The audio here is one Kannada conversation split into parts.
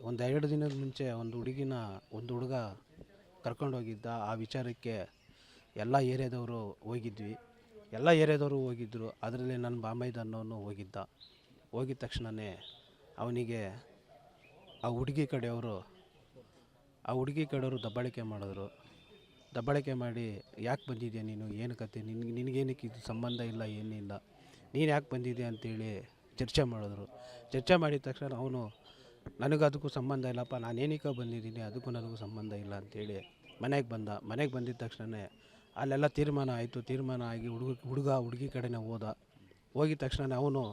ಒಂದು 2 ದಿನದ ಮುಂಚೆ ಒಂದು ಹುಡುಗ ಕರ್ಕೊಂಡೋಗಿದ್ದ. ಆ ವಿಚಾರಕ್ಕೆ ಎಲ್ಲ ಏರಿಯಾದವರು ಹೋಗಿದ್ವಿ. ಎಲ್ಲ ಏರಿಯಾದವರು ಹೋಗಿದ್ದರು. ಅದರಲ್ಲಿ ನನ್ನ ಬಾಮೈದ ಅನ್ನೋನು ಹೋಗಿದ್ದ. ಹೋಗಿದ ತಕ್ಷಣವೇ ಅವನಿಗೆ ಆ ಹುಡುಗಿ ಕಡೆಯವರು ದಬ್ಬಾಳಿಕೆ ಮಾಡಿದ್ರು. ದಬ್ಬಾಳಿಕೆ ಮಾಡಿ, ಯಾಕೆ ಬಂದಿದ್ಯಾ ನೀನು, ಏನು ಕತೆ, ನಿನಗೇನಕ್ಕೆ ಇದು ಸಂಬಂಧ ಇಲ್ಲ, ಏನಿಲ್ಲ, ನೀನು ಯಾಕೆ ಬಂದಿದ್ಯಾ ಅಂತೇಳಿ ಚರ್ಚೆ ಮಾಡಿದ್ರು. ಚರ್ಚೆ ಮಾಡಿದ ತಕ್ಷಣ ಅವನು, ನನಗೂ ಅದಕ್ಕೂ ಸಂಬಂಧ ಇಲ್ಲಪ್ಪ, ನಾನೇನಕ್ಕೆ ಬಂದಿದ್ದೀನಿ, ಅದಕ್ಕೂ ನನಗೂ ಸಂಬಂಧ ಇಲ್ಲ ಅಂತೇಳಿ ಮನೆಗೆ ಬಂದ. ಮನೆಗೆ ಬಂದಿದ್ದ ತಕ್ಷಣ ಅಲ್ಲೆಲ್ಲ ತೀರ್ಮಾನ ಆಯಿತು. ತೀರ್ಮಾನ ಆಗಿ ಹುಡುಗಿ ಕಡೆನೇ ಹೋಗಿದ ತಕ್ಷಣ ಅವನು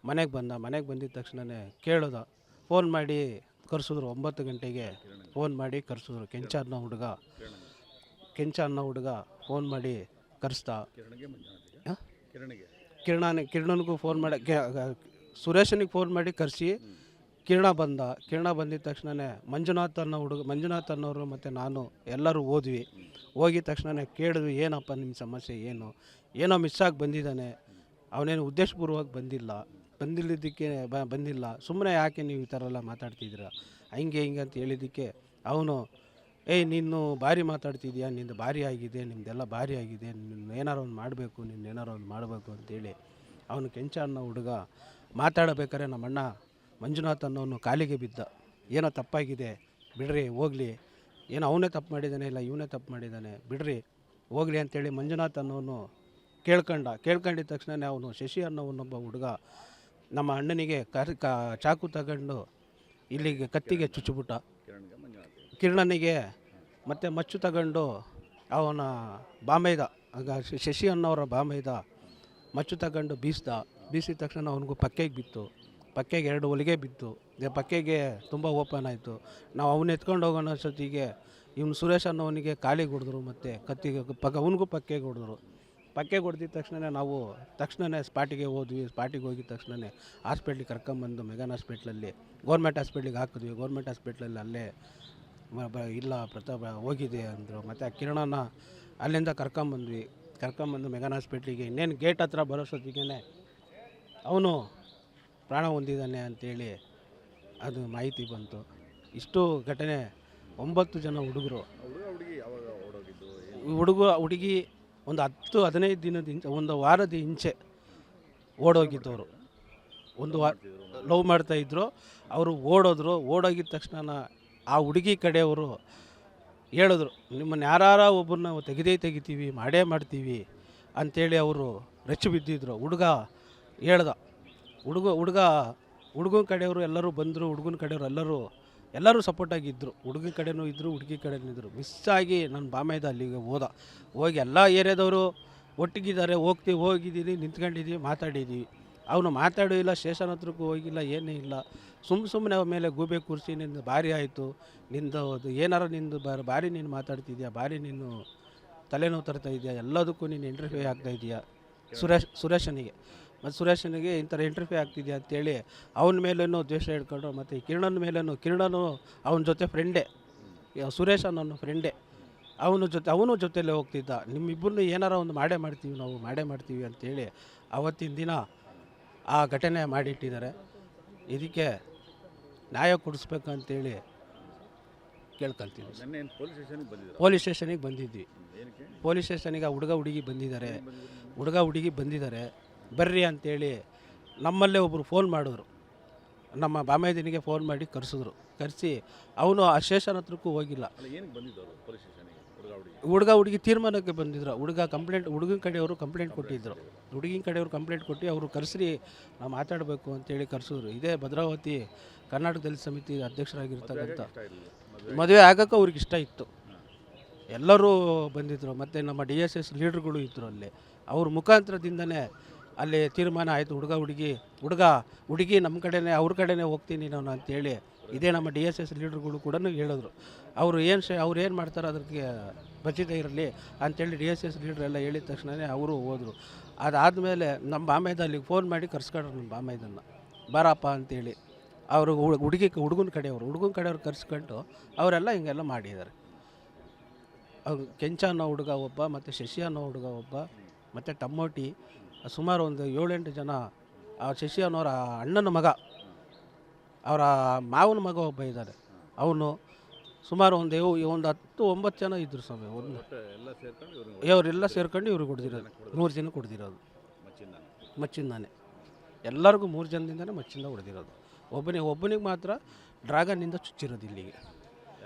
ಮನೆಗೆ ಬಂದ. ಮನೆಗೆ ಬಂದಿದ್ದ ತಕ್ಷಣ ಕೇಳ್ದ, ಫೋನ್ ಮಾಡಿ ಕರೆಸಿದ್ರು. 9 ಗಂಟೆಗೆ ಫೋನ್ ಮಾಡಿ ಕರೆಸಿದ್ರು. ಕೆಂಚ ಅನ್ನೋ ಹುಡುಗ ಫೋನ್ ಮಾಡಿ ಕರೆಸ್ದ. ಕಿರಣನಿಗೂ ಫೋನ್ ಮಾಡಿ, ಸುರೇಶನಿಗೆ ಫೋನ್ ಮಾಡಿ ಕರೆಸಿ ಕಿರಣ ಬಂದಿದ್ದ ತಕ್ಷಣ ಮಂಜುನಾಥ್ ಅನ್ನೋರು ಮತ್ತು ನಾನು ಎಲ್ಲರೂ ಹೋದ್ವಿ. ಹೋಗಿದ ತಕ್ಷಣ ಕೇಳಿದ್ವಿ, ಏನಪ್ಪ ನಿಮ್ಮ ಸಮಸ್ಯೆ, ಏನೋ ಮಿಸ್ ಆಗಿ ಬಂದಿದ್ದಾನೆ, ಅವನೇನು ಉದ್ದೇಶಪೂರ್ವವಾಗಿ ಬಂದಿಲ್ಲ, ಸುಮ್ಮನೆ ಯಾಕೆ ನೀವು ಈ ಥರ ಎಲ್ಲ ಮಾತಾಡ್ತಿದ್ದೀರಾ, ಹಿಂಗೆ ಅಂತ ಹೇಳಿದ್ದಕ್ಕೆ ಅವನು, ನೀನು ಭಾರಿ ಮಾತಾಡ್ತಿದ್ಯಾ, ನಿಂದು ಭಾರಿ ಆಗಿದೆ, ನಿಮ್ಮದೆಲ್ಲ ಭಾರಿ ಆಗಿದೆ, ಏನಾರು ಒಂದು ಮಾಡಬೇಕು ಅಂತೇಳಿ ಅವನು ಕೆಂಚ ಅನ್ನೋ ಹುಡುಗ ಮಾತಾಡಬೇಕಾದ್ರೆ ನಮ್ಮಣ್ಣ ಮಂಜುನಾಥ್ ಅನ್ನೋನು ಕಾಲಿಗೆ ಬಿದ್ದ. ಏನೋ ತಪ್ಪಾಗಿದೆ ಬಿಡ್ರಿ, ಹೋಗಲಿ, ಏನೋ ಅವನೇ ತಪ್ಪು ಮಾಡಿದ್ದಾನೆ, ಇಲ್ಲ ಇವನೇ ತಪ್ಪು ಮಾಡಿದ್ದಾನೆ, ಬಿಡ್ರಿ ಹೋಗಲಿ ಅಂತೇಳಿ ಮಂಜುನಾಥ್ ಅನ್ನೋನು ಕೇಳ್ಕೊಂಡಿದ್ದ ತಕ್ಷಣ ಅವನು ಶಶಿ ಅನ್ನೋನೊಬ್ಬ ಹುಡುಗ ನಮ್ಮ ಅಣ್ಣನಿಗೆ ಚಾಕು ತಗೊಂಡು ಇಲ್ಲಿಗೆ ಕತ್ತಿಗೆ ಚುಚ್ಚಿಬಿಟ್ಟ. ಕಿರಣನಿಗೆ ಮತ್ತು ಮಚ್ಚು ತಗೊಂಡು ಅವನ ಬಾಮೈದ, ಶಶಿ ಅನ್ನೋರ ಬಾಮೈದ ಮಚ್ಚು ತಗೊಂಡು ಬೀಸಿದ ತಕ್ಷಣ ಅವನಿಗೂ ಪಕ್ಕೆಗೆ ಬಿತ್ತು. ಪಕ್ಕೆಗೆ 2 ಹೊಲಿಗೆ ಬಿತ್ತು. ಪಕ್ಕೆಗೆ ತುಂಬ ಓಪನ್ ಆಯಿತು. ನಾವು ಅವನ್ನ ಎತ್ಕೊಂಡು ಹೋಗೋಣ ಅಷ್ಟೊತ್ತಿಗೆ ಇವನು ಸುರೇಶ್ ಅನ್ನೋವನಿಗೆ ಕಾಲಿಗೆ ಹೊಡೆದ್ರು, ಮತ್ತು ಕತ್ತಿಗೆ ಅವನಿಗೂ ಪಕ್ಕೆಗೆ ಹೊಡೆದ್ರು. ಪಕ್ಕೆಗೆ ಹೊಡೆದಿದ್ದ ತಕ್ಷಣ ನಾವು ಸ್ಪಾಟಿಗೆ ಹೋದ್ವಿ. ಸ್ಪಾಟಿಗೆ ಹೋಗಿದ ತಕ್ಷಣ ಹಾಸ್ಪಿಟ್ಲಿಗೆ ಕರ್ಕೊಂಬಂದು ಮೆಗಾನ್ ಹಾಸ್ಪಿಟ್ಲಲ್ಲಿ ಗೌರ್ಮೆಂಟ್ ಹಾಸ್ಪಿಟ್ಲಿಗೆ ಹಾಕಿದ್ವಿ. ಗೌರ್ಮೆಂಟ್ ಹಾಸ್ಪಿಟ್ಲಲ್ಲಿ ಅಲ್ಲೇ ಇಲ್ಲ ಪ್ರತಾಪ ಹೋಗಿದೆ ಅಂದರು. ಮತ್ತು ಆ ಕಿರಣನ ಅಲ್ಲಿಂದ ಕರ್ಕೊಂಬಂದು ಮೆಗಾನ್ ಹಾಸ್ಪಿಟ್ಲಿಗೆ ಇನ್ನೇನು ಗೇಟ್ ಹತ್ರ ಬರೋಷ್ಟೊತ್ತಿಗೆ ಅವನು ಪ್ರಾಣ ಹೊಂದಿದ್ದಾನೆ ಅಂಥೇಳಿ ಅದು ಮಾಹಿತಿ ಬಂತು. ಇಷ್ಟು ಘಟನೆ. 9 ಜನ ಹುಡುಗರು, ಹುಡುಗಿ ಒಂದು 10-15 ದಿನದ ಒಂದು ವಾರದ ಹಿಂಚೆ ಓಡೋಗಿದ್ದವರು. ಒಂದು ಲವ್ ಮಾಡ್ತಾಯಿದ್ರು. ಅವರು ಓಡೋಗಿದ ತಕ್ಷಣ ಆ ಹುಡುಗಿ ಕಡೆಯವರು ಹೇಳಿದ್ರು, ನಿಮ್ಮನ್ನು ಯಾರು ಒಬ್ಬರನ್ನ ತೆಗಿತೀವಿ, ಮಾಡೇ ಮಾಡ್ತೀವಿ ಅಂಥೇಳಿ ಅವರು ರಚ್ಚು ಬಿದ್ದಿದ್ರು. ಹುಡುಗ ಹೇಳ್ದ. ಹುಡುಗನ ಕಡೆಯವರು ಎಲ್ಲರೂ ಬಂದರು. ಹುಡುಗನ ಕಡೆಯವರು ಎಲ್ಲರೂ ಸಪೋರ್ಟಾಗಿದ್ದರು. ಹುಡುಗನ ಕಡೆಯೂ ಇದ್ದರು, ಹುಡುಗಿ ಕಡೆಯೂ ಇದ್ದರು. ಮಿಸ್ಸಾಗಿ ನನ್ನ ಬಾಮೈದ ಅಲ್ಲಿಗೆ ಹೋಗಿ ಎಲ್ಲ ಏರಿಯಾದವರು ಒಟ್ಟಿಗಿದ್ದಾರೆ. ಹೋಗಿದ್ದೀವಿ, ನಿಂತ್ಕೊಂಡಿದ್ದೀವಿ, ಮಾತಾಡಿದ್ದೀವಿ. ಅವನು ಮಾತಾಡೂ ಇಲ್ಲ, ಸ್ಟೇಷನ್ ಹತ್ರಕ್ಕೂ ಹೋಗಿಲ್ಲ, ಏನೇ ಇಲ್ಲ. ಸುಮ್ಮನೆ ಅವನ ಮೇಲೆ ಗೂಬೆ ಕೂರಿಸಿ, ನಿಂದು ಭಾರಿ ಆಯಿತು, ನಿಂದು ಭಾರಿ ನೀನು ಮಾತಾಡ್ತಿದ್ಯಾ, ಭಾರಿ ನೀನು ತಲೆನೋವು ತರ್ತಾ ಇದೆಯಾ, ಎಲ್ಲದಕ್ಕೂ ನೀನು ಇಂಟರ್ಫಿಯರ್ ಆಗ್ತಾಯಿದ್ದೀಯಾ ಸುರೇಶನಿಗೆ ಈ ಥರ ಇಂಟರ್ಫಿಯರ್ ಆಗ್ತಿದೆಯಾ ಅಂತೇಳಿ ಅವನ ಮೇಲೂ ದ್ವೇಷ ಹಿಡ್ಕೊಂಡು, ಮತ್ತು ಕಿರಣನು ಅವನ ಜೊತೆ ಫ್ರೆಂಡೇ, ಸುರೇಶ್ ಅನ್ನೋ ಫ್ರೆಂಡೇ, ಅವನು ಜೊತೆಯಲ್ಲೇ ಹೋಗ್ತಿದ್ದ. ನಿಮ್ಮಿಬ್ಬರನ್ನು ಏನಾರ ಒಂದು ಮಾಡೇ ಮಾಡ್ತೀವಿ ಅಂತೇಳಿ ಆವತ್ತಿನ ದಿನ ಆ ಘಟನೆ ಮಾಡಿಟ್ಟಿದ್ದಾರೆ. ಇದಕ್ಕೆ ನ್ಯಾಯ ಕೊಡಿಸ್ಬೇಕಂತೇಳಿ ಕೇಳ್ಕೊಳ್ತೀವಿ. ಪೊಲೀಸ್ ಸ್ಟೇಷನಿಗೆ ಬಂದಿದ್ವಿ. ಪೊಲೀಸ್ ಸ್ಟೇಷನಿಗೆ ಹುಡುಗ ಹುಡುಗಿ ಬಂದಿದ್ದಾರೆ, ಬರ್ರಿ ಅಂತೇಳಿ ನಮ್ಮಲ್ಲೇ ಒಬ್ಬರು ಫೋನ್ ಮಾಡಿದ್ರು. ನಮ್ಮ ಬಾಮೈದನಿಗೆ ಫೋನ್ ಮಾಡಿ ಕರೆಸಿ ಅವನು ಆ ಸ್ಟೇಷನ್ ಹತ್ರಕ್ಕೂ ಹೋಗಿಲ್ಲ. ಹುಡುಗಿ ತೀರ್ಮಾನಕ್ಕೆ ಬಂದಿದ್ರು. ಹುಡುಗನ ಕಡೆಯವರು ಕಂಪ್ಲೇಂಟ್ ಕೊಟ್ಟು ಅವರು ಕರೆಸ್ರಿ, ನಾವು ಮಾತಾಡಬೇಕು ಅಂತೇಳಿ ಕರೆಸಿದ್ರು. ಇದೇ ಭದ್ರಾವತಿ ಕರ್ನಾಟಕ ದಲಿತ ಸಮಿತಿ ಅಧ್ಯಕ್ಷರಾಗಿರ್ತಕ್ಕಂಥ ಮದುವೆ ಆಗೋಕ್ಕೆ ಅವ್ರಿಗೆ ಇಷ್ಟ ಇತ್ತು. ಎಲ್ಲರೂ ಬಂದಿದ್ದರು. ಮತ್ತು ನಮ್ಮ DSS ಲೀಡ್ರುಗಳು ಇದ್ದರು ಅಲ್ಲಿ. ಅವ್ರ ಮುಖಾಂತರದಿಂದನೇ ಅಲ್ಲಿ ತೀರ್ಮಾನ ಆಯಿತು. ಹುಡುಗಿ ನಮ್ಮ ಕಡೆನೇ, ಅವ್ರ ಕಡೆನೇ ಹೋಗ್ತೀನಿ ನಾನು ಅಂತೇಳಿ ಇದೇ ನಮ್ಮ DSS ಲೀಡ್ರುಗಳು ಕೂಡ ಹೇಳಿದ್ರು. ಅವ್ರು ಏನು ಮಾಡ್ತಾರೆ ಅದಕ್ಕೆ ಬಚಿತ ಇರಲಿ ಅಂತೇಳಿ DSS ಲೀಡ್ರೆಲ್ಲ ಹೇಳಿದ ತಕ್ಷಣ ಅವರು ಹೋದರು. ಅದಾದಮೇಲೆ ನಮ್ಮ ಬಾಮೈದ ಅಲ್ಲಿಗೆ ಫೋನ್ ಮಾಡಿ ಕರ್ಸ್ಕೊಂಡ್ರು. ನಮ್ಮ ಬಾಮೈದನ್ನು ಬಾರಪ್ಪ ಅಂತೇಳಿ ಅವರು ಹುಡುಗನ ಕಡೆಯವರು ಕರ್ಸ್ಕೊಂಡು ಅವರೆಲ್ಲ ಹಿಂಗೆಲ್ಲ ಮಾಡಿದ್ದಾರೆ. ಅವ್ರು ಕೆಂಚ ಅನ್ನೋ ಹುಡುಗ ಒಬ್ಬ, ಮತ್ತು ಶಶಿ ಅನ್ನೋ ಹುಡುಗ ಒಬ್ಬ, ಮತ್ತು ಟಮ್ಮೋಟಿ, ಸುಮಾರು ಒಂದು 7-8 ಜನ. ಆ ಶಶಿ ಅನ್ನೋರ ಅಣ್ಣನ ಮಗ ಅವರ ಮಾವನ ಮಗ ಒಬ್ಬ ಇದ್ದಾರೆ, ಅವನು ಸುಮಾರು ಒಂದು 10-9 ಜನ ಇದ್ದರು ಸ್ವಾಮಿ. ಇವರೆಲ್ಲ ಸೇರ್ಕೊಂಡು ಇವ್ರಿಗೆ ಹೊಡೆದಿರೋದು 3 ಜನ ಹೊಡೆದಿರೋದು ಮಚ್ಚಿಂದಾನೆ. ಎಲ್ಲರಿಗೂ 3 ಜನದಿಂದನೇ ಮಚ್ಚಿಂದ ಹೊಡೆದಿರೋದು. ಒಬ್ಬನಿಗೆ ಮಾತ್ರ ಡ್ರ್ಯಾಗನ್ನಿಂದ ಚುಚ್ಚಿರೋದು ಇಲ್ಲಿಗೆ,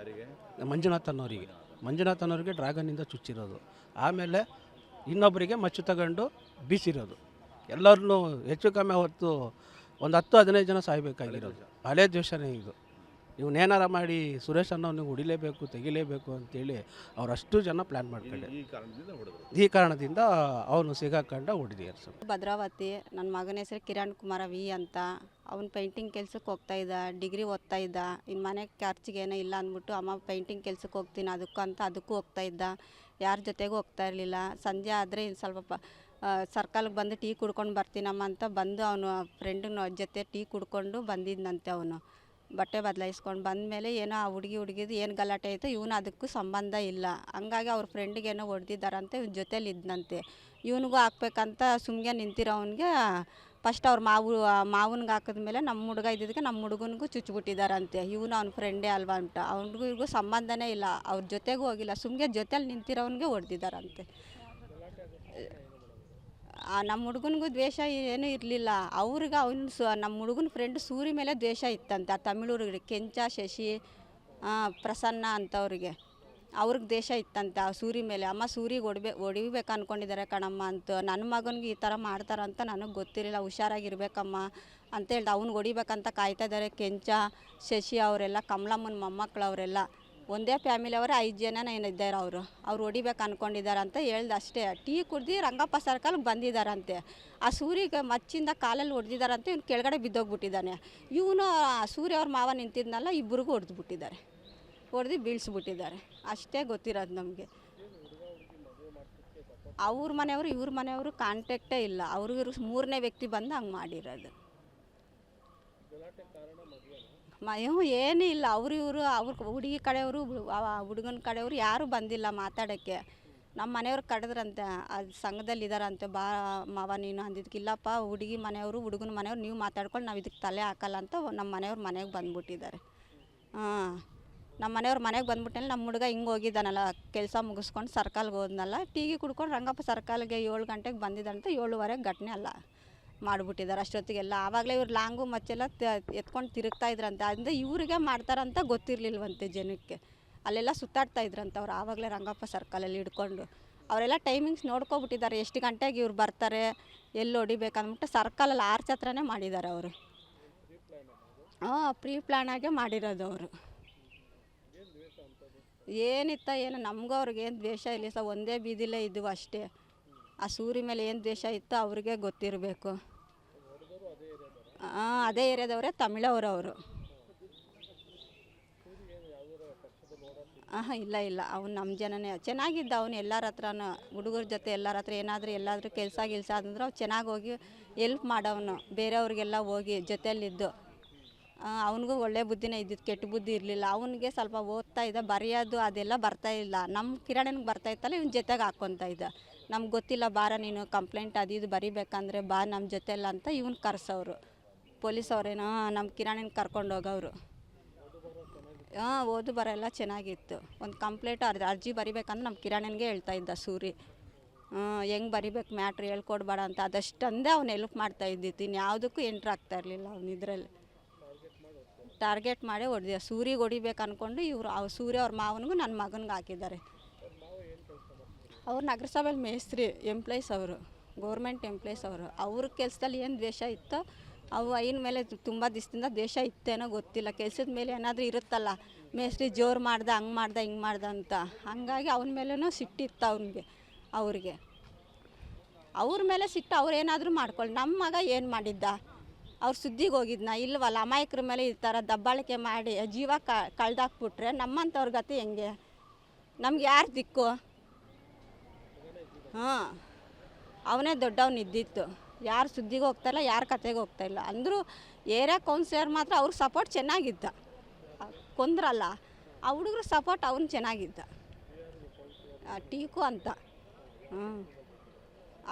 ಮಂಜುನಾಥ್ ಅನ್ನೋರಿಗೆ ಡ್ರ್ಯಾಗನ್ನಿಂದ ಚುಚ್ಚಿರೋದು. ಆಮೇಲೆ ಇನ್ನೊಬ್ಬರಿಗೆ ಮಚ್ಚು ತಗೊಂಡು ಬೀಸಿರೋದು. ಎಲ್ಲರನ್ನೂ ಹೆಚ್ಚು ಕಮ್ಮಿ ಹೊತ್ತು ಒಂದು 10-15 ಜನ ಸಾಯಬೇಕಾಗಿರೋದು. ಹಳೇ ದ್ವೇಷನೇ ಇದು. ಇವನೇನಾರ ಮಾಡಿ ಸುರೇಶ್ ಅನ್ನೋನಿಗೆ ಹೊಡಿಲೇಬೇಕು, ತೆಗಿಲೇಬೇಕು ಅಂತೇಳಿ ಅವರಷ್ಟು ಜನ ಪ್ಲ್ಯಾನ್ ಮಾಡ್ಕೊಂಡು ಈ ಕಾರಣದಿಂದ ಅವನು ಸಿಗಾಕೊಂಡು ಹೊಡಿದಿದ್ದಾರೆ ಸರ್. ಭದ್ರಾವತಿ. ನನ್ನ ಮಗನ ಹೆಸರು ಕಿರಣ್ ಕುಮಾರ ವಿ ಅಂತ. ಅವ್ನು ಪೇಂಟಿಂಗ್ ಕೆಲ್ಸಕ್ಕೆ ಹೋಗ್ತಾಯಿದ್ದ, ಡಿಗ್ರಿ ಓದ್ತಾಯಿದ್ದ. ಇನ್ನು ಮನೆ ಖರ್ಚಿಗೆ ಏನೋ ಇಲ್ಲ ಅಂದ್ಬಿಟ್ಟು ಅಮ್ಮ ಪೇಂಟಿಂಗ್ ಕೆಲ್ಸಕ್ಕೆ ಹೋಗ್ತೀನಿ ಅದಕ್ಕೂ ಹೋಗ್ತಾಯಿದ್ದ. ಯಾರ ಜೊತೆಗೂ ಹೋಗ್ತಾ ಇರಲಿಲ್ಲ. ಸಂಜೆ ಆದರೆ ಇನ್ನು ಸ್ವಲ್ಪ ಸರ್ಕಲ್ಗೆ ಬಂದು ಟೀ ಕುಡ್ಕೊಂಡು ಬರ್ತೀನಮ್ಮ ಅಂತ ಬಂದು ಅವನು ಫ್ರೆಂಡಿನ ಜೊತೆ ಟೀ ಕುಡ್ಕೊಂಡು ಬಂದಿದ್ದಂತೆ. ಅವನು ಬಟ್ಟೆ ಬದಲಾಯಿಸ್ಕೊಂಡು ಬಂದಮೇಲೆ ಏನೋ ಆ ಹುಡುಗಿದು ಏನು ಗಲಾಟೆ ಆಯಿತು, ಇವನು ಅದಕ್ಕೂ ಸಂಬಂಧ ಇಲ್ಲ. ಹಂಗಾಗಿ ಅವ್ರ ಫ್ರೆಂಡಿಗೇನೋ ಹೊಡೆದಿದ್ದಾರಂತೆ, ಇವ್ನ ಜೊತೇಲಿ ಇದ್ದಂತೆ. ಇವನಿಗೂ ಹಾಕ್ಬೇಕಂತ ಸುಮ್ಮನೆ ನಿಂತಿರೋವನಿಗೆ ಫಸ್ಟ್ ಅವ್ರ ಮಾವನಿಗೆ ಹಾಕಿದ್ಮೇಲೆ ನಮ್ಮ ಹುಡುಗ ಇದ್ದಿದ್ದಕ್ಕೆ ನಮ್ಮ ಹುಡುಗನಿಗೂ ಚುಚ್ಚಿಬಿಟ್ಟಿದ್ದಾರಂತೆ. ಇವನು ಅವ್ನ ಫ್ರೆಂಡೇ ಅಲ್ವಾ ಅಂತ. ಅವ್ನಿಗೂ ಇವ್ರಿಗೂ ಸಂಬಂಧನೇ ಇಲ್ಲ, ಅವ್ರ ಜೊತೆಗೂ ಹೋಗಿಲ್ಲ, ಸುಮ್ಮನೆ ಜೊತೇಲಿ ನಿಂತಿರೋವನಿಗೆ ಹೊಡೆದಿದ್ದಾರಂತೆ. ನಮ್ಮ ಹುಡುಗನಿಗೂ ದ್ವೇಷ ಏನೂ ಇರಲಿಲ್ಲ. ಅವ್ರಿಗೆ ನಮ್ಮ ಹುಡುಗನ ಫ್ರೆಂಡ್ ಸೂರಿ ಮೇಲೆ ದ್ವೇಷ ಇತ್ತಂತೆ. ಆ ತಮಿಳೂರಿಗೆ ಕೆಂಚ, ಶಶಿ, ಪ್ರಸನ್ನ ಅಂತವ್ರಿಗೆ ಅವ್ರಿಗೆ ದ್ವೇಷ ಇತ್ತಂತೆ ಆ ಸೂರಿ ಮೇಲೆ. ಅಮ್ಮ ಸೂರಿಗೆ ಹೊಡಿಬೇಕು ಅಂದ್ಕೊಂಡಿದ್ದಾರೆ ಕಣಮ್ಮ ಅಂತ. ನನ್ನ ಮಗನಿಗೆ ಈ ಥರ ಮಾಡ್ತಾರಂತ ನನಗೆ ಗೊತ್ತಿರಲಿಲ್ಲ, ಹುಷಾರಾಗಿರ್ಬೇಕಮ್ಮ ಅಂತ ಹೇಳ್ದೆ. ಅವ್ನಿಗೆ ಹೊಡಿಬೇಕಂತ ಕಾಯ್ತಾ ಇದ್ದಾರೆ ಕೆಂಚ, ಶಶಿ ಅವರೆಲ್ಲ, ಕಮಲಮ್ಮನ ಮೊಮ್ಮಕ್ಕಳು ಅವರೆಲ್ಲ. ಒಂದೇ ಫ್ಯಾಮಿಲಿ ಅವರೇ 5 ಜನ ಏನಿದ್ದಾರೆ. ಅವ್ರು ಹೊಡಿಬೇಕು ಅಂದ್ಕೊಂಡಿದ್ದಾರೆ ಅಂತ ಹೇಳ್ದೆ ಅಷ್ಟೇ. ಟೀ ಕುಡ್ದು ರಂಗಪ್ಪ ಸರ್ಕಲ್ಗೆ ಬಂದಿದ್ದಾರಂತೆ. ಆ ಸೂರಿಗೆ ಮಚ್ಚಿಂದ ಕಾಲಲ್ಲಿ ಹೊಡೆದಿದ್ದಾರಂತೆ. ಇವ್ನು ಕೆಳಗಡೆ ಬಿದ್ದೋಗ್ಬಿಟ್ಟಿದ್ದಾನೆ. ಇವನು ಸೂರ್ಯ ಅವ್ರ ಮಾವ ನಿಂತಿದ್ನಲ್ಲ, ಇಬ್ಬರಿಗೂ ಹೊಡೆದು ಬೀಳಿಸ್ಬಿಟ್ಟಿದ್ದಾರೆ. ಅಷ್ಟೇ ಗೊತ್ತಿರೋದು ನಮಗೆ. ಅವ್ರ ಮನೆಯವರು ಇವ್ರ ಮನೆಯವರು ಕಾಂಟ್ಯಾಕ್ಟೇ ಇಲ್ಲ. ಅವ್ರಿಗೂ 3ನೇ ವ್ಯಕ್ತಿ ಬಂದು ಹಂಗೆ ಮಾಡಿರೋದು. ಏನೂ ಇಲ್ಲ. ಅವ್ರ ಹುಡುಗಿ ಕಡೆಯವರು, ಹುಡುಗನ ಕಡೆಯವರು ಯಾರೂ ಬಂದಿಲ್ಲ ಮಾತಾಡೋಕ್ಕೆ. ನಮ್ಮ ಮನೆಯವ್ರು ಕರೆದ್ರಂತೆ, ಅದು ಸಂಘದಲ್ಲಿ ಇದ್ದಾರಂತೆ. ಬಾ ಮಾವ ನೀನು ಅಂದಿದ್ದಕ್ಕೆ, ಇಲ್ಲಪ್ಪ ಹುಡುಗಿ ಮನೆಯವರು ಹುಡುಗನ ಮನೆಯವ್ರು ನೀವು ಮಾತಾಡ್ಕೊಂಡು ನಾವು ಇದಕ್ಕೆ ತಲೆ ಹಾಕಲ್ಲ ಅಂತ ನಮ್ಮ ಮನೆಯವ್ರ ಮನೆಗೆ ಬಂದುಬಿಟ್ಟಿದ್ದಾರೆ. ನಮ್ಮ ಮನೆಯವ್ರ ಮನೆಗೆ ಬಂದ್ಬಿಟ್ಟಲ್ಲಿ ನಮ್ಮ ಹುಡುಗ ಹಿಂಗೆ ಹೋಗಿದ್ದಾನಲ್ಲ, ಕೆಲಸ ಮುಗಿಸ್ಕೊಂಡು ಸರ್ಕಲ್ಗೆ ಹೋದ್ನಲ್ಲ, ಟೀಗೆ ಕುಡ್ಕೊಂಡು ರಂಗಪ್ಪ ಸರ್ಕಲ್ಗೆ 7 ಗಂಟೆಗೆ ಬಂದಿದ್ದಾನಂತೆ. 7:15 ಘಟನೆ ಅಲ್ಲ ಮಾಡಿಬಿಟ್ಟಿದ್ದಾರೆ ಅಷ್ಟೊತ್ತಿಗೆಲ್ಲ. ಆವಾಗಲೇ ಇವ್ರು ಲಾಂಗು ಮಚ್ಚೆಲ್ಲ ಎತ್ಕೊಂಡು ತಿರುಗ್ತಾ ಇದ್ರಂತೆ. ಅಂದರೆ ಇವರಿಗೆ ಮಾಡ್ತಾರಂತ ಗೊತ್ತಿರಲಿಲ್ವಂತೆ ಜನಕ್ಕೆ. ಅಲ್ಲೆಲ್ಲ ಸುತ್ತಾಡ್ತಾ ಇದ್ರಂತೆ ಅವ್ರು ಆವಾಗಲೇ ರಂಗಪ್ಪ ಸರ್ಕಲಲ್ಲಿ ಹಿಡ್ಕೊಂಡು. ಅವರೆಲ್ಲ ಟೈಮಿಂಗ್ಸ್ ನೋಡ್ಕೊಬಿಟ್ಟಿದ್ದಾರೆ, ಎಷ್ಟು ಗಂಟೆಗೆ ಇವ್ರು ಬರ್ತಾರೆ, ಎಲ್ಲಿ ಹೊಡಿಬೇಕಂದ್ಬಿಟ್ಟು ಸರ್ಕಲಲ್ಲಿ ಆರ್ಚ್ ಹತ್ರನೇ ಮಾಡಿದ್ದಾರೆ ಅವರು. ಪ್ರೀ ಪ್ಲ್ಯಾನಾಗೆ ಮಾಡಿರೋದು ಅವರು. ಏನು ನಮಗೂ ಅವ್ರಿಗೇನು ದ್ವೇಷ ಇಲ್ಲ ಸರ್, ಒಂದೇ ಬೀದಿಲೇ ಇದ್ವು ಅಷ್ಟೇ. ಆ ಸೂರಿ ಮೇಲೆ ಏನು ದ್ವೇಷ ಇತ್ತು ಅವ್ರಿಗೆ ಗೊತ್ತಿರಬೇಕು. ಅದೇ ಏರಿಯಾದವರೇ, ತಮಿಳವರು. ಇಲ್ಲ ಅವ್ನು ನಮ್ಮ ಜನನೇ. ಚೆನ್ನಾಗಿದ್ದ ಅವನು. ಎಲ್ಲರ ಹತ್ರನೂ ಹುಡುಗರ ಜೊತೆ ಎಲ್ಲರ ಹತ್ರ ಎಲ್ಲಾದರೂ ಕೆಲಸ ಅಂದ್ರೆ ಅವ್ನು ಚೆನ್ನಾಗಿ ಹೋಗಿ ಎಲ್ಪ್ ಮಾಡೋವನು. ಬೇರೆಯವ್ರಿಗೆಲ್ಲ ಹೋಗಿ ಜೊತೆಯಲ್ಲಿದ್ದು. ಅವನಿಗೂ ಒಳ್ಳೆ ಬುದ್ಧಿನೇ ಇದ್ದಿದ್ದು, ಕೆಟ್ಟ ಬುದ್ಧಿ ಇರಲಿಲ್ಲ. ಅವನಿಗೆ ಸ್ವಲ್ಪ ಓದ್ತಾ ಇದ್ದ, ಬರೆಯೋದು ಅದೆಲ್ಲ ಬರ್ತಾಯಿಲ್ಲ. ನಮ್ಮ ಕಿರಣನಿಗೆ ಬರ್ತಾಯಿತ್ತಲ್ಲ, ಇವ್ನ ಜೊತೆಗೆ ಹಾಕ್ಕೊತಾ ಇದ್ದ. ನಮ್ಗೆ ಗೊತ್ತಿಲ್ಲ, ಬಾರ ನೀನು ಕಂಪ್ಲೇಂಟ್ ಅದು ಬರಿಬೇಕಂದ್ರೆ ಬಾ ನಮ್ಮ ಜೊತೆಲ್ಲ ಅಂತ ಇವ್ನು ಕರ್ಸೋರು ಪೊಲೀಸವ್ರೇನೋ. ನಮ್ಮ ಕಿರಣನ ಕರ್ಕೊಂಡು ಹೋಗೋರು. ಓದು ಬರೋ ಎಲ್ಲ ಚೆನ್ನಾಗಿತ್ತು. ಒಂದು ಕಂಪ್ಲೇಂಟ್ ಅರ್ಜಿ ಬರಿಬೇಕಂದ್ರೆ ನಮ್ಮ ಕಿರಣನಿಗೆ ಹೇಳ್ತಾ ಇದ್ದ ಸೂರಿ. ಹೆಂಗೆ ಬರಿಬೇಕು ಮ್ಯಾಟ್ರ್ ಹೇಳ್ಕೊಡ್ಬೇಡ ಅಂತ. ಅದಷ್ಟಂದೇ ಅವ್ನು ಹೆಲ್ಪ್ ಮಾಡ್ತಾ ಇದ್ದಿತ್ತು. ಇನ್ಯಾವುದಕ್ಕೂ ಎಂಟ್ರ್ ಆಗ್ತಾ ಇರಲಿಲ್ಲ ಅವ್ನು. ಇದರಲ್ಲಿ ಟಾರ್ಗೆಟ್ ಮಾಡೇ ಹೊಡೆದ. ಸೂರಿಗೆ ಹೊಡಿಬೇಕು ಅಂದ್ಕೊಂಡು ಸೂರ್ಯ ಅವ್ರ ಮಾವನಿಗೂ ನನ್ನ ಮಗನಿಗೆ ಹಾಕಿದ್ದಾರೆ. ಅವ್ರು ನಗರಸಭೆಯಲ್ಲಿ ಮೇಸ್ತ್ರಿ ಎಂಪ್ಲಾಯ್ಸ್, ಅವರು ಗೌರ್ಮೆಂಟ್ ಎಂಪ್ಲಾಯ್ಸ್. ಅವ್ರ ಕೆಲಸದಲ್ಲಿ ಏನು ದ್ವೇಷ ಇತ್ತೋ ಅವು ಐನ ಮೇಲೆ ತುಂಬ ದಿವಸದಿಂದ ದ್ವೇಷ ಇತ್ತೇನೋ ಗೊತ್ತಿಲ್ಲ. ಕೆಲಸದ ಮೇಲೆ ಏನಾದರೂ ಇರುತ್ತಲ್ಲ, ಮೇಸ್ತ್ರಿ ಜೋರು ಮಾಡ್ದೆ, ಹಂಗೆ ಮಾಡ್ದೆ ಹಿಂಗೆ ಮಾಡ್ದೆ ಅಂತ. ಹಾಗಾಗಿ ಅವನ ಮೇಲೂ ಸಿಟ್ಟಿತ್ತು ಅವ್ರಿಗೆ. ಅವ್ರ ಮೇಲೆ ಸಿಟ್ಟು ಅವ್ರೇನಾದರೂ ಮಾಡ್ಕೊಳ್ಳಿ. ನಮ್ಮ ಮಗ ಏನು ಮಾಡಿದ್ದ? ಅವ್ರು ಸುದ್ದಿಗೆ ಹೋಗಿದ್ನ ಇಲ್ವಲ್ಲ. ಅಮಾಯಕರ ಮೇಲೆ ಈ ಥರ ದಬ್ಬಾಳಿಕೆ ಮಾಡಿ ಜೀವ ಕಳ್ದಾಕ್ಬಿಟ್ರೆ ನಮ್ಮಂಥವ್ರ ಗತಿ ಹೆಂಗೆ? ನಮ್ಗೆ ಯಾರು ದಿಕ್ಕು? ಅವನೇ ದೊಡ್ಡವನಿದ್ದಿತ್ತು. ಯಾರು ಸುದ್ದಿಗೆ ಹೋಗ್ತಾಯಿಲ್ಲ, ಯಾರ ಕತೆಗೆ ಹೋಗ್ತಾಯಿಲ್ಲ. ಅಂದರೂ ಏರಿಯಾ ಕೌನ್ಸಿಲರ್ ಮಾತ್ರ ಅವ್ರ ಸಪೋರ್ಟ್ ಚೆನ್ನಾಗಿದ್ದ. ಕೊಂದ್ರಲ್ಲ, ಆ ಹುಡುಗ್ರ ಸಪೋರ್ಟ್ ಅವ್ನು ಚೆನ್ನಾಗಿದ್ದ. ಟೀಕು ಅಂತ.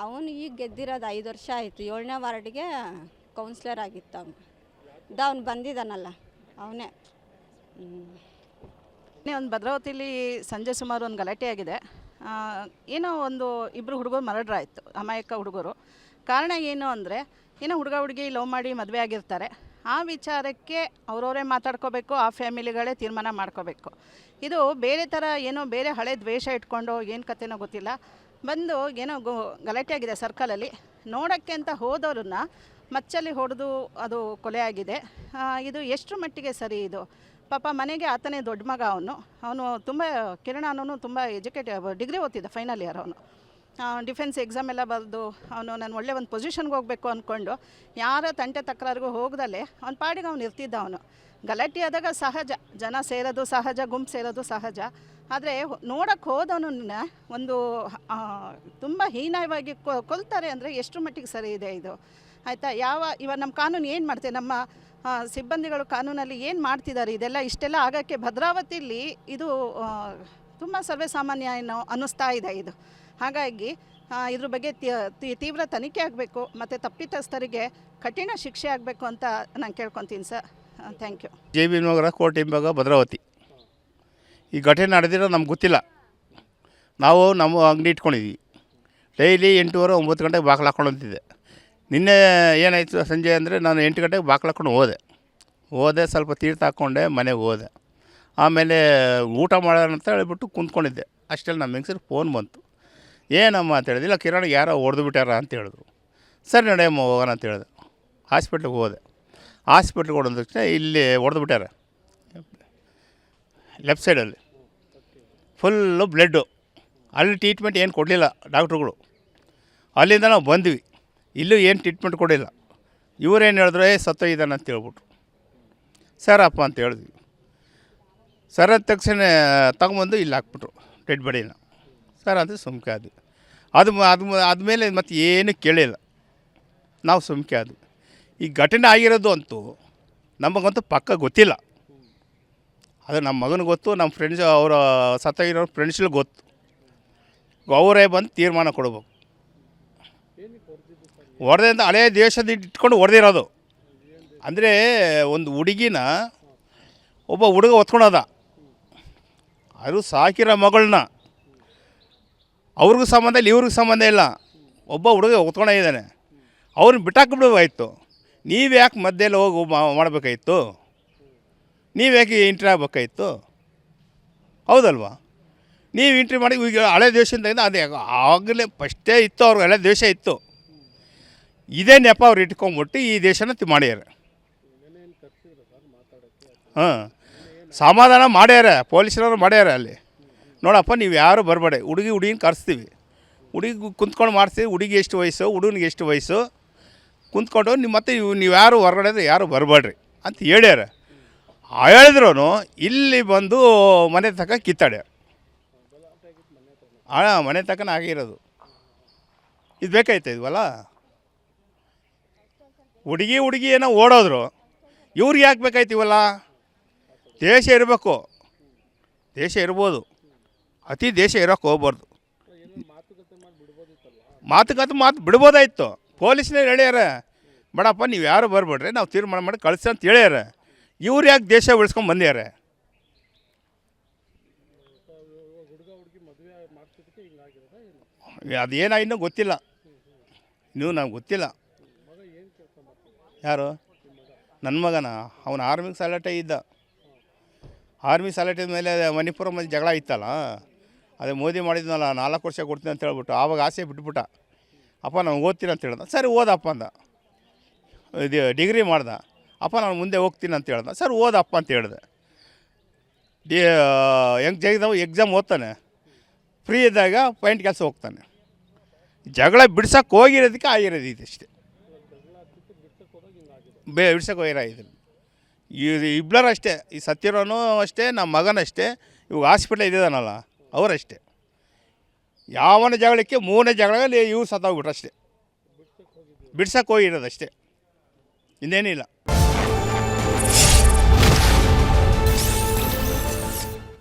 ಅವನು ಈಗ ಗೆದ್ದಿರೋದು 5 ವರ್ಷ ಆಯಿತು. 7ನೇ ವಾರ್ಡಿಗೆ ಕೌನ್ಸಿಲರ್ ಆಗಿತ್ತು ಅವನು. ಅವ್ನು ಬಂದಿದ್ದಾನಲ್ಲ ಅವನೇ. ಒಂದು ಭದ್ರಾವತಿಲಿ ಸಂಜೆ ಸುಮಾರು ಒಂದು ಗಲಾಟೆ ಆಗಿದೆ. ಏನೋ ಒಂದು ಇಬ್ಬರು ಹುಡುಗರು ಮರ್ಡರ್ ಆಯಿತು, ಅಮಾಯಕ ಹುಡುಗರು. ಕಾರಣ ಏನು ಅಂದರೆ, ಏನೋ ಹುಡುಗ ಹುಡುಗಿ ಲವ್ ಮಾಡಿ ಮದುವೆ ಆಗಿರ್ತಾರೆ. ಆ ವಿಚಾರಕ್ಕೆ ಅವರವರೇ ಮಾತಾಡ್ಕೋಬೇಕು, ಆ ಫ್ಯಾಮಿಲಿಗಳೇ ತೀರ್ಮಾನ ಮಾಡ್ಕೋಬೇಕು. ಇದು ಬೇರೆ ಥರ ಏನೋ ಬೇರೆ ಹಳೆ ದ್ವೇಷ ಇಟ್ಕೊಂಡು ಏನು ಕತೆನೋ ಗೊತ್ತಿಲ್ಲ, ಬಂದು ಏನೋ ಗಲಾಟೆ ಆಗಿದೆ ಸರ್ಕಲಲ್ಲಿ. ನೋಡೋಕ್ಕೆ ಅಂತ ಹೋದವ್ರನ್ನ ಮಚ್ಚಲ್ಲಿ ಹೊಡೆದು ಅದು ಕೊಲೆ ಆಗಿದೆ. ಇದು ಎಷ್ಟರ ಮಟ್ಟಿಗೆ ಸರಿ ಇದು? ಪಾಪ ಮನೆಗೆ ಆತನೇ ದೊಡ್ಡ ಮಗ. ಅವನು ತುಂಬ ಕಿರಣ ಅನ್ನೋನು ತುಂಬ ಡಿಗ್ರಿ ಓದ್ತಿದ್ದ, ಫೈನಲ್ ಇಯರ್. ಅವನು ಡಿಫೆನ್ಸ್ ಎಕ್ಸಾಮ್ ಎಲ್ಲ ಬರೆದು ನಾನು ಒಳ್ಳೆ ಒಂದು ಪೊಸಿಷನ್ಗೆ ಹೋಗಬೇಕು ಅಂದ್ಕೊಂಡು ಯಾರ ತಂಟೆ ತಕರಾರಿಗೂ ಹೋಗ್ದಲ್ಲೇ ಅವ್ನ ಪಾಡಿಗೆ ಅವ್ನು ಇರ್ತಿದ್ದ. ಅವನು ಗಲಾಟೆ ಆದಾಗ ಸಹಜ, ಜನ ಸೇರೋದು ಸಹಜ, ಗುಂಪು ಸೇರೋದು ಸಹಜ. ಆದರೆ ನೋಡೋಕ್ಕೆ ಹೋದವನನ್ನ ಒಂದು ತುಂಬ ಹೀನವಾಗಿ ಕೊಲ್ತಾರೆ ಅಂದರೆ ಎಷ್ಟರ ಮಟ್ಟಿಗೆ ಸರಿ ಇದೆ ಇದು? ಆಯಿತಾ? ಇವಾಗ ನಮ್ಮ ಕಾನೂನು ಏನು ಮಾಡ್ತೇವೆ, ನಮ್ಮ ಸಿಬ್ಬಂದಿಗಳು ಕಾನೂನಲ್ಲಿ ಏನು ಮಾಡ್ತಿದ್ದಾರೆ? ಇಷ್ಟೆಲ್ಲ ಆಗೋಕ್ಕೆ ಭದ್ರಾವತಿಲಿ ಇದು ತುಂಬ ಸರ್ವೇ ಸಾಮಾನ್ಯ ಏನೋ ಅನ್ನಿಸ್ತಾ ಇದೆ ಇದು. ಹಾಗಾಗಿ ಇದ್ರ ಬಗ್ಗೆ ತೀವ್ರ ತನಿಖೆ ಆಗಬೇಕು ಮತ್ತು ತಪ್ಪಿತಸ್ಥರಿಗೆ ಕಠಿಣ ಶಿಕ್ಷೆ ಆಗಬೇಕು ಅಂತ ನಾನು ಕೇಳ್ಕೊತೀನಿ sir. Thank you. JB Nagar court ಹಿಂಭಾಗ ಭದ್ರಾವತಿ. ಈ ಘಟನೆ ನಡೆದಿರೋ ನಮ್ಗೆ ಗೊತ್ತಿಲ್ಲ. ನಾವು ನಮ್ಮ ಅಂಗಡಿ ಇಟ್ಕೊಂಡಿದ್ವಿ. ಡೈಲಿ 8:30 9 ಗಂಟೆಗೆ ಬಾಗಿಲು ಹಾಕ್ಕೊಂಡಂತಿದ್ದೆ. ನಿನ್ನೆ ಏನಾಯಿತು ಸಂಜೆ ಅಂದರೆ, ನಾನು 8 ಗಂಟೆಗೆ ಬಾಗಿಲು ಹಾಕ್ಕೊಂಡು ಹೋದೆ, ಸ್ವಲ್ಪ ತೀರ್ಥ ಹಾಕ್ಕೊಂಡೆ, ಮನೆಗೆ ಹೋದೆ. ಆಮೇಲೆ ಊಟ ಮಾಡೋಣ ಅಂತ ಹೇಳ್ಬಿಟ್ಟು ಕುಂತ್ಕೊಂಡಿದ್ದೆ. ಅಷ್ಟರಲ್ಲಿ ನಮ್ಮ ಹೆಂಗಸರು ಫೋನ್ ಬಂತು. ಏನಮ್ಮ ಅಂತ ಹೇಳಿದೆ. ಇಲ್ಲ, ಕಿರಣಿಗೆ ಯಾರೋ ಹೊಡೆದು ಬಿಟ್ಟಾರ ಅಂತ ಹೇಳಿದ್ರು. ಸರಿ ನಡೆಯಮ್ಮ ಹೋಗೋಣ ಅಂತ ಹೇಳಿದೆ. ಹಾಸ್ಪಿಟ್ಲಿಗೆ ಹೋದೆ. ಹಾಸ್ಪಿಟ್ಲಿಗೆ ಹೊಡೆದ ತಕ್ಷಣ ಇಲ್ಲಿ ಹೊಡೆದು ಬಿಟ್ಟಾರ, ಲೆಫ್ಟ್ ಸೈಡಲ್ಲಿ ಫುಲ್ಲು ಬ್ಲಡ್ಡು. ಅಲ್ಲಿ ಟ್ರೀಟ್ಮೆಂಟ್ ಏನು ಕೊಡಲಿಲ್ಲ ಡಾಕ್ಟ್ರುಗಳು. ಅಲ್ಲಿಂದ ನಾವು ಬಂದ್ವಿ, ಇಲ್ಲೂ ಏನು ಟ್ರೀಟ್ಮೆಂಟ್ ಕೊಡಿಲ್ಲ. ಇವರೇನು ಹೇಳಿದ್ರು, ಸತ್ತೋಗಿದ್ದಾನೆ ಅಂತ ಹೇಳ್ಬಿಟ್ರು. ಸರಪ್ಪ ಅಂತ ಹೇಳಿದ್ವಿ. ಸರ್ ಅಂದ ತಕ್ಷಣ ತಗೊಂಬಂದು ಇಲ್ಲಿ ಹಾಕ್ಬಿಟ್ರು ಡೆಡ್ ಬಾಡಿನ. ಸರ್ ಅಂದರೆ ಸುಮ್ಕೆ ಆದ್ವಿ. ಆದಮೇಲೆ ಮತ್ತೆ ಏನೂ ಕೇಳಿಲ್ಲ, ನಾವು ಸುಮ್ಕೆ ಆದ್ವಿ. ಈ ಘಟನೆ ಆಗಿರೋದು ಅಂತೂ ನಮಗಂತೂ ಪಕ್ಕ ಗೊತ್ತಿಲ್ಲ. ಅದು ನಮ್ಮ ಮಗನಿಗೆ ಗೊತ್ತು, ನಮ್ಮ ಫ್ರೆಂಡ್ಸ್, ಅವರ ಸತ್ತೋಗಿರೋ ಫ್ರೆಂಡ್ಸ್ಗಳಿಗೆ ಗೊತ್ತು. ಅವರೇ ಬಂದು ತೀರ್ಮಾನ ಕೊಡಬೇಕು. ಹೊಡೆದಿಂದ ಹಳೇ ದೇಶದ ಇಟ್ಕೊಂಡು ಹೊಡೆದಿರೋದು. ಅಂದರೆ ಒಂದು ಹುಡುಗಿನ ಒಬ್ಬ ಹುಡುಗ ಹೊತ್ಕೊಳೋದ, ಅದು ಸಾಕಿರೋ ಮಗಳನ್ನ. ಅವ್ರಿಗೂ ಸಂಬಂಧ ಇಲ್ಲ, ಇವ್ರಿಗೂ ಸಂಬಂಧ ಇಲ್ಲ. ಒಬ್ಬ ಹುಡುಗ ಹೊತ್ಕೊಂಡಿದ್ದಾನೆ, ಅವ್ರನ್ನ ಬಿಟ್ಟಾಕ್ಬಿಡ್ಬೇಕಾಯ್ತು. ನೀವು ಯಾಕೆ ಮಧ್ಯೆಲ್ಲಿ ಹೋಗಿ ಮಾಡಬೇಕಾಯ್ತು? ನೀವು ಯಾಕೆ ಎಂಟ್ರಿ ಆಗಬೇಕಾಯ್ತು? ಹೌದಲ್ವಾ? ನೀವು ಎಂಟ್ರಿ ಮಾಡಿ ಈಗ ಹಳೆ ದೇಶದಿಂದ ಅದೇ ಆಗಲೇ ಫಸ್ಟೇ ಇತ್ತು, ಅವ್ರಿಗೆ ಹಳೆ ದೇಶ ಇತ್ತು. ಇದೇ ನೆಪ ಅವ್ರು ಇಟ್ಕೊಂಡ್ಬಿಟ್ಟು ಈ ದೇಶನ ಮಾಡ್ಯಾರ. ಹಾಂ, ಸಮಾಧಾನ ಮಾಡ್ಯಾರ, ಪೊಲೀಸರವ್ರು ಮಾಡ್ಯಾರ. ಅಲ್ಲಿ ನೋಡಪ್ಪ, ನೀವು ಯಾರು ಬರಬೇಡಿ, ಹುಡುಗಿನ ಕರೆಸ್ತೀವಿ, ಹುಡುಗಿ ಕುಂತ್ಕೊಂಡು ಮಾಡಿಸ್ತೀವಿ. ಹುಡುಗಿ ಎಷ್ಟು ವಯಸ್ಸು, ಹುಡುಗನಿಗೆ ಎಷ್ಟು ವಯಸ್ಸು, ಕುಂತ್ಕೊಂಡು ಮತ್ತೆ ನೀವು ಯಾರು ಹೊರಗಡೆ ಯಾರು ಬರಬೇಡ್ರಿ ಅಂತ ಹೇಳ್ಯಾರ. ಹೇಳಿದ್ರು ಇಲ್ಲಿ ಬಂದು ಮನೆ ತನಕ ಕಿತ್ತಾಡ್ಯಾರ. ಮನೆ ತನಕ ಆಗಿರೋದು ಇದು ಬೇಕಾಯ್ತು ಇದ್ವಲ್ಲ. ಹುಡುಗಿ ಏನೋ ಓಡೋದ್ರು, ಇವ್ರಿಗೆ ಯಾಕೆ ಬೇಕಾಯ್ತೀವಲ್ಲ? ದೇಶ ಇರಬೇಕು, ದೇಶ ಇರ್ಬೋದು, ಅತಿ ದೇಶ ಇರೋಕ್ಕೆ ಹೋಗ್ಬಾರ್ದು. ಮಾತು ಬಿಡ್ಬೋದಾಯ್ತು. ಪೊಲೀಸ್ನೇ ಹೇಳ್ಯಾರ, ಬೇಡಪ್ಪ ನೀವು ಯಾರು ಬರಬೇಡ್ರಿ, ನಾವು ತೀರ್ಮಾನ ಮಾಡಿ ಕಳಿಸಿ ಅಂತ ಹೇಳ್ಯಾರ. ಇವ್ರು ಯಾಕೆ ದೇಶ ಉಳಿಸ್ಕೊಂಡು ಬಂದ್ಯಾರ? ಅದೇನೋ ಇನ್ನೂ ಗೊತ್ತಿಲ್ಲ, ಇನ್ನೂ ನಮ್ಗೆ ಗೊತ್ತಿಲ್ಲ. ಯಾರು? ನನ್ನ ಮಗನ? ಅವನು ಆರ್ಮಿಗೆ ಸೆಲೆಕ್ಟ್ ಇದ್ದ. ಆರ್ಮಿ ಸೆಲೆಕ್ಟ್ ಮೇಲೆ ಮಣಿಪುರಮಲ್ಲಿ ಜಗಳ ಇತ್ತಲ್ಲ, ಅದೇ ಮೋದಿ ಮಾಡಿದ್ನಲ್ಲ 4 ವರ್ಷ ಕೊಡ್ತೀನಿ ಅಂತ ಹೇಳ್ಬಿಟ್ಟು, ಆವಾಗ ಆಸೆ ಬಿಟ್ಬಿಟ್ಟ. ಅಪ್ಪ ನಾನು ಓದ್ತೀನಿ ಅಂತ ಹೇಳ್ದ. ಸರಿ ಓದಪ್ಪ ಅಂದ. ಇದು ಡಿಗ್ರಿ ಮಾಡ್ದೆ. ಅಪ್ಪ ನಾನು ಮುಂದೆ ಹೋಗ್ತೀನಿ ಅಂತ ಹೇಳ್ದ. ಸರ್ ಓದಪ್ಪ ಅಂತ ಹೇಳಿದೆ. ಎಕ್ಸಾಮ್ ಓದ್ತಾನೆ, ಫ್ರೀ ಇದ್ದಾಗ ಪಾಯಿಂಟ್ ಕೆಲಸ ಹೋಗ್ತಾನೆ. ಜಗಳ ಬಿಡ್ಸೋಕ್ಕೆ ಹೋಗಿರೋದಕ್ಕೆ ಆಗಿರೋದು ಇದಷ್ಟೇ. ಬಿಡ್ಸೋಕೆ ಹೋಗಿರೋ ಇದು ಇಬ್ಬರು ಅಷ್ಟೇ. ಈ ಸತ್ತಿರೋನು ಅಷ್ಟೇ, ನಮ್ಮ ಮಗನಷ್ಟೇ, ಇವಾಗ ಹಾಸ್ಪಿಟ್ಲ್ ಇದ್ದಾನಲ್ಲ ಅವರಷ್ಟೇ. ಯಾವನ ಜಗಳಕ್ಕೆ 3ನೇ ಜಗಳದಲ್ಲಿ ಇವ್ರು ಸತ್ತೋಗ್ಬಿಟ್ರು ಅಷ್ಟೇ. ಬಿಡ್ಸೋಕೆ ಹೋಗಿರೋದಷ್ಟೇ, ಇನ್ನೇನಿಲ್ಲ.